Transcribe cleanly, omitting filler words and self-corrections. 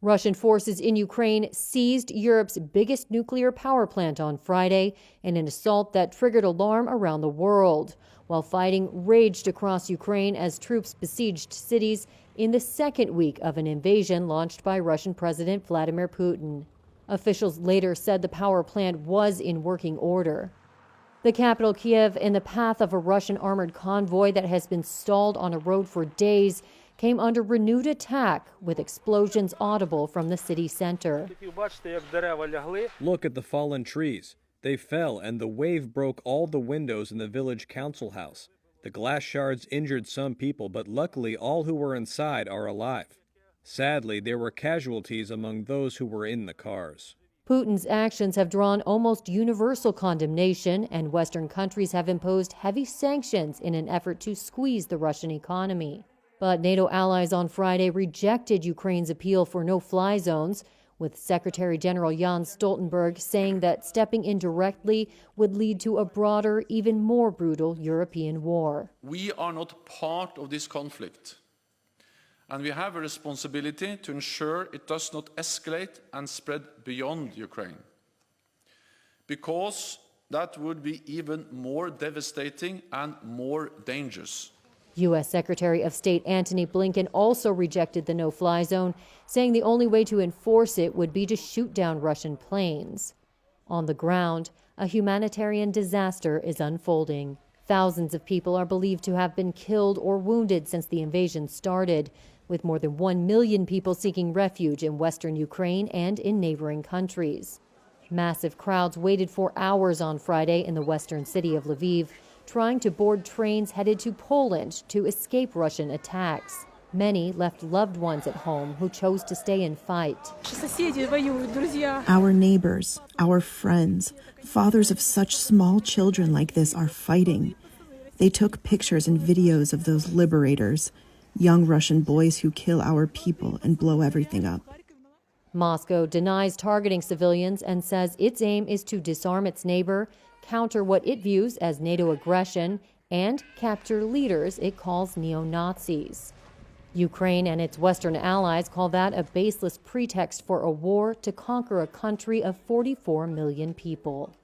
Russian forces in Ukraine seized Europe's biggest nuclear power plant on Friday in an assault that triggered alarm around the world, while fighting raged across Ukraine as troops besieged cities in the second week of an invasion launched by Russian President Vladimir Putin. Officials later said the power plant was in working order. The capital, Kiev, in the path of a Russian armored convoy that has been stalled on a road for days, came under renewed attack, with explosions audible from the city center. Look at the fallen trees. They fell, and the wave broke all the windows in the village council house. The glass shards injured some people, but luckily all who were inside are alive. Sadly, there were casualties among those who were in the cars. Putin's actions have drawn almost universal condemnation, and Western countries have imposed heavy sanctions in an effort to squeeze the Russian economy. But NATO allies on Friday rejected Ukraine's appeal for no-fly zones, with Secretary General Jens Stoltenberg saying that stepping in directly would lead to a broader, even more brutal European war. We are not part of this conflict, and we have a responsibility to ensure it does not escalate and spread beyond Ukraine, because that would be even more devastating and more dangerous. U.S. Secretary of State Antony Blinken also rejected the no-fly zone, saying the only way to enforce it would be to shoot down Russian planes. On the ground, a humanitarian disaster is unfolding. Thousands of people are believed to have been killed or wounded since the invasion started, with more than 1 million people seeking refuge in western Ukraine and in neighboring countries. Massive crowds waited for hours on Friday in the western city of Lviv, trying to board trains headed to Poland to escape Russian attacks. Many left loved ones at home who chose to stay and fight. Our neighbors, our friends, fathers of such small children like this are fighting. They took pictures and videos of those liberators, young Russian boys who kill our people and blow everything up. Moscow denies targeting civilians and says its aim is to disarm its neighbor, counter what it views as NATO aggression, and capture leaders it calls neo-Nazis. Ukraine and its Western allies call that a baseless pretext for a war to conquer a country of 44 million people.